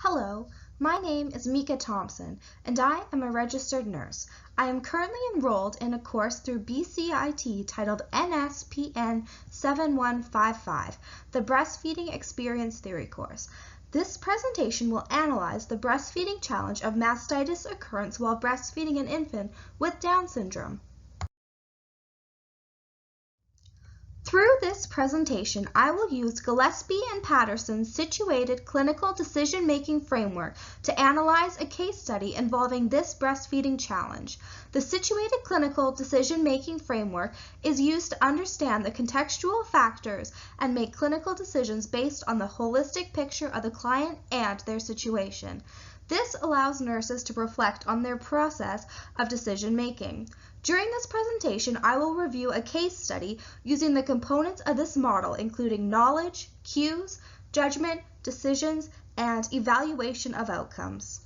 Hello, my name is Mika Thompson, and I am a registered nurse. I am currently enrolled in a course through BCIT titled NSPN 7155, the Breastfeeding Experience Theory course. This presentation will analyze the breastfeeding challenge of mastitis occurrence while breastfeeding an infant with Down syndrome. Through this presentation, I will use Gillespie and Patterson's situated clinical decision-making framework to analyze a case study involving this breastfeeding challenge. The situated clinical decision-making framework is used to understand the contextual factors and make clinical decisions based on the holistic picture of the client and their situation. This allows nurses to reflect on their process of decision-making. During this presentation, I will review a case study using the components of this model, including knowledge, cues, judgment, decisions, and evaluation of outcomes.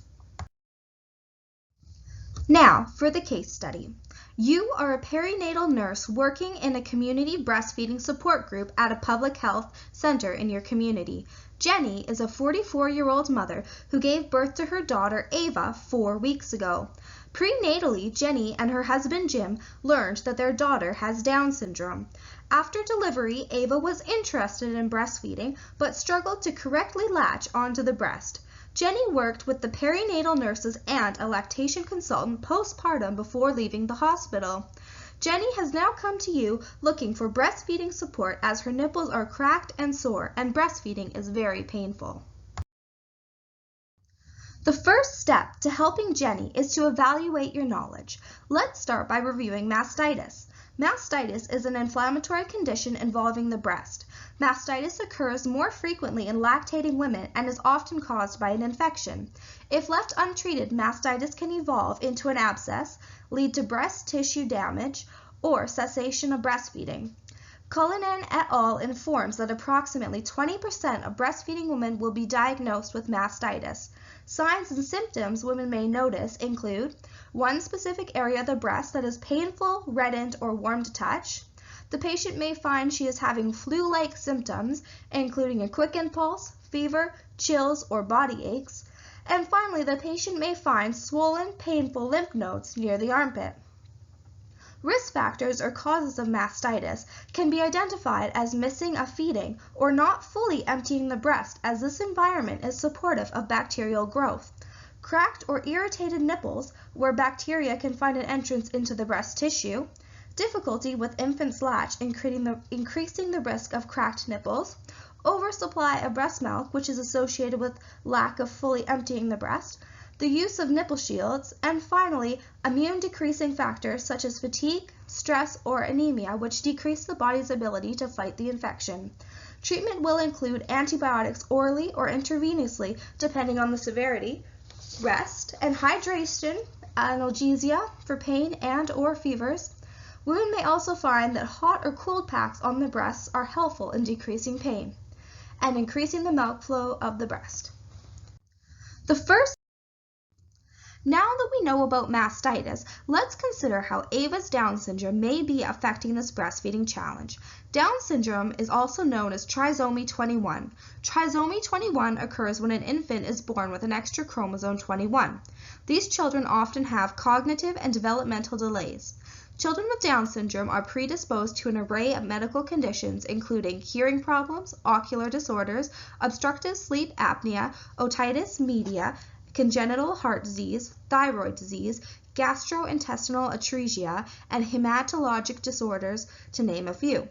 Now, for the case study. You are a perinatal nurse working in a community breastfeeding support group at a public health center in your community. Jenny is a 44-year-old mother who gave birth to her daughter Ava 4 weeks ago. Prenatally, Jenny and her husband Jim learned that their daughter has Down syndrome. After delivery, Ava was interested in breastfeeding but struggled to correctly latch onto the breast. Jenny worked with the perinatal nurses and a lactation consultant postpartum before leaving the hospital. Jenny has now come to you looking for breastfeeding support as her nipples are cracked and sore, and breastfeeding is very painful. The first step to helping Jenny is to evaluate your knowledge. Let's start by reviewing mastitis. Mastitis is an inflammatory condition involving the breast. Mastitis occurs more frequently in lactating women and is often caused by an infection. If left untreated, mastitis can evolve into an abscess, lead to breast tissue damage, or cessation of breastfeeding. Cullinan et al. Informs that approximately 20% of breastfeeding women will be diagnosed with mastitis. Signs and symptoms women may notice include one specific area of the breast that is painful, reddened, or warm to touch. The patient may find she is having flu-like symptoms, including a quick impulse, fever, chills, or body aches. And finally, the patient may find swollen, painful lymph nodes near the armpit. Risk factors or causes of mastitis can be identified as missing a feeding or not fully emptying the breast, as this environment is supportive of bacterial growth. Cracked or irritated nipples, where bacteria can find an entrance into the breast tissue. Difficulty with infant's latch, increasing the risk of cracked nipples. Oversupply of breast milk, which is associated with lack of fully emptying the breast. The use of nipple shields, and finally, immune decreasing factors such as fatigue, stress, or anemia, which decrease the body's ability to fight the infection. Treatment will include antibiotics orally or intravenously, depending on the severity, rest, and hydration, analgesia for pain and or fevers. Women may also find that hot or cold packs on the breasts are helpful in decreasing pain and increasing the milk flow of the breast. Now that we know about mastitis, let's consider how Ava's Down syndrome may be affecting this breastfeeding challenge. Down syndrome is also known as trisomy 21. Trisomy 21 occurs when an infant is born with an extra chromosome 21. These children often have cognitive and developmental delays. Children with Down syndrome are predisposed to an array of medical conditions, including hearing problems, ocular disorders, obstructive sleep apnea, otitis media, congenital heart disease, thyroid disease, gastrointestinal atresia, and hematologic disorders, to name a few.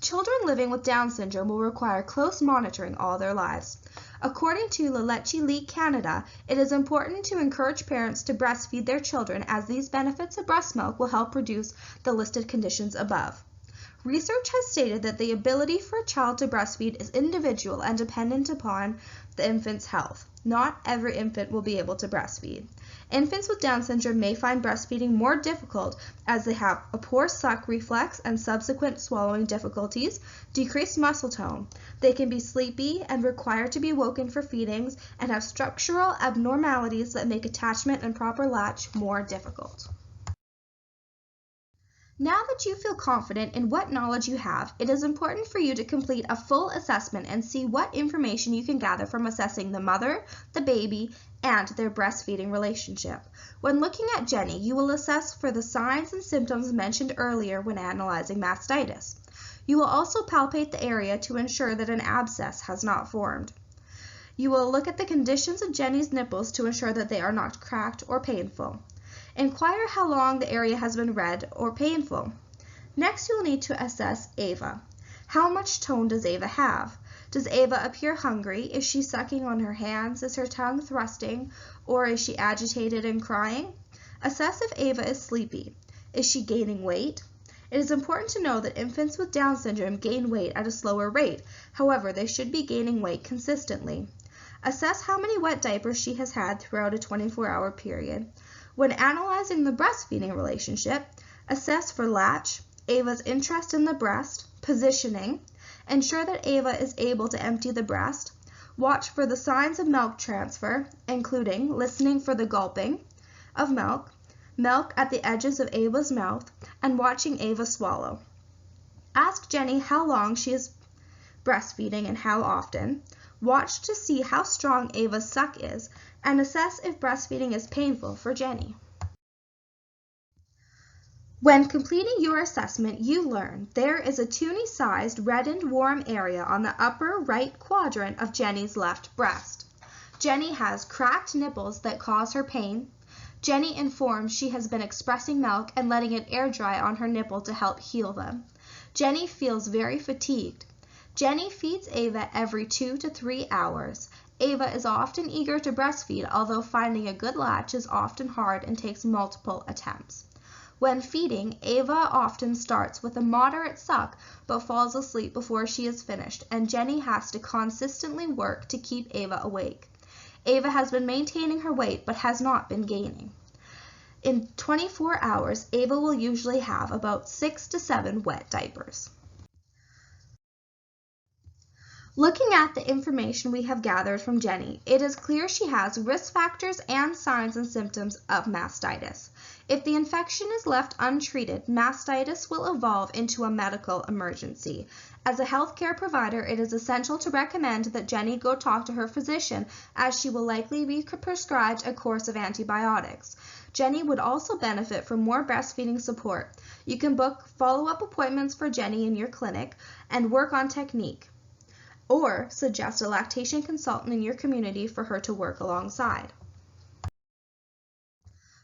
Children living with Down syndrome will require close monitoring all their lives. According to La Leche League Canada, it is important to encourage parents to breastfeed their children, as these benefits of breast milk will help reduce the listed conditions above. Research has stated that the ability for a child to breastfeed is individual and dependent upon the infant's health. Not every infant will be able to breastfeed. Infants with Down syndrome may find breastfeeding more difficult as they have a poor suck reflex and subsequent swallowing difficulties, decreased muscle tone. They can be sleepy and require to be woken for feedings, and have structural abnormalities that make attachment and proper latch more difficult. Now that you feel confident in what knowledge you have, it is important for you to complete a full assessment and see what information you can gather from assessing the mother, the baby, and their breastfeeding relationship. When looking at Jenny, you will assess for the signs and symptoms mentioned earlier when analyzing mastitis. You will also palpate the area to ensure that an abscess has not formed. You will look at the conditions of Jenny's nipples to ensure that they are not cracked or painful. Inquire how long the area has been red or painful. Next, you will need to assess Ava. How much tone does Ava have? Does Ava appear hungry? Is she sucking on her hands? Is her tongue thrusting? Or is she agitated and crying? Assess if Ava is sleepy. Is she gaining weight? It is important to know that infants with Down syndrome gain weight at a slower rate. However, they should be gaining weight consistently. Assess how many wet diapers she has had throughout a 24-hour period. When analyzing the breastfeeding relationship, assess for latch, Ava's interest in the breast, positioning, ensure that Ava is able to empty the breast, watch for the signs of milk transfer, including listening for the gulping of milk, milk at the edges of Ava's mouth, and watching Ava swallow. Ask Jenny how long she is breastfeeding and how often. Watch to see how strong Ava's suck is, and assess if breastfeeding is painful for Jenny. When completing your assessment, you learn there is a Toonie-sized reddened warm area on the upper right quadrant of Jenny's left breast. Jenny has cracked nipples that cause her pain. Jenny informs she has been expressing milk and letting it air dry on her nipple to help heal them. Jenny feels very fatigued. Jenny feeds Ava every 2 to 3 hours. Ava is often eager to breastfeed, although finding a good latch is often hard and takes multiple attempts. When feeding, Ava often starts with a moderate suck but falls asleep before she is finished, and Jenny has to consistently work to keep Ava awake. Ava has been maintaining her weight but has not been gaining. In 24 hours, Ava will usually have about 6 to 7 wet diapers. Looking at the information we have gathered from Jenny, it is clear she has risk factors and signs and symptoms of mastitis. If the infection is left untreated, mastitis will evolve into a medical emergency. As a healthcare provider, it is essential to recommend that Jenny go talk to her physician, as she will likely be prescribed a course of antibiotics. Jenny would also benefit from more breastfeeding support. You can book follow-up appointments for Jenny in your clinic and work on technique, or suggest a lactation consultant in your community for her to work alongside.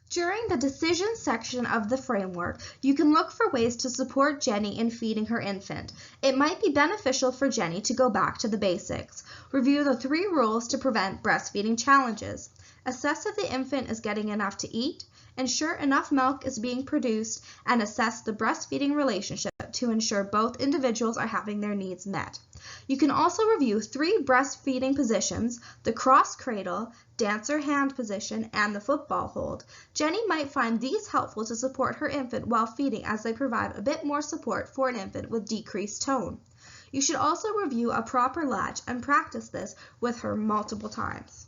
During the decision section of the framework, you can look for ways to support Jenny in feeding her infant. It might be beneficial for Jenny to go back to the basics. Review the 3 rules to prevent breastfeeding challenges. Assess if the infant is getting enough to eat, ensure enough milk is being produced, and assess the breastfeeding relationship to ensure both individuals are having their needs met. You can also review 3 breastfeeding positions: the cross cradle, dancer hand position, and the football hold. Jenny might find these helpful to support her infant while feeding, as they provide a bit more support for an infant with decreased tone. You should also review a proper latch and practice this with her multiple times.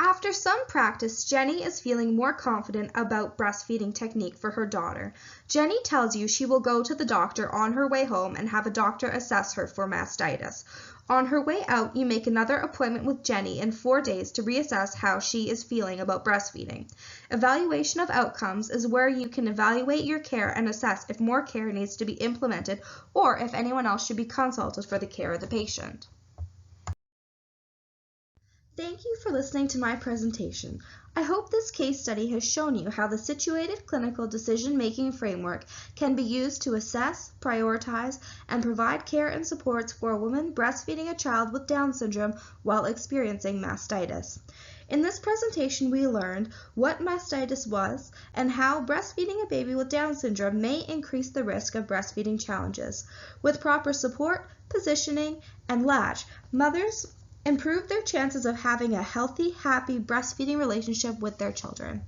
After some practice, Jenny is feeling more confident about breastfeeding technique for her daughter. Jenny tells you she will go to the doctor on her way home and have a doctor assess her for mastitis. On her way out, you make another appointment with Jenny in 4 days to reassess how she is feeling about breastfeeding. Evaluation of outcomes is where you can evaluate your care and assess if more care needs to be implemented or if anyone else should be consulted for the care of the patient. Thank you for listening to my presentation. I hope this case study has shown you how the situated clinical decision-making framework can be used to assess, prioritize, and provide care and supports for a woman breastfeeding a child with Down syndrome while experiencing mastitis. In this presentation, we learned what mastitis was and how breastfeeding a baby with Down syndrome may increase the risk of breastfeeding challenges. With proper support, positioning, and latch, mothers improve their chances of having a healthy, happy breastfeeding relationship with their children.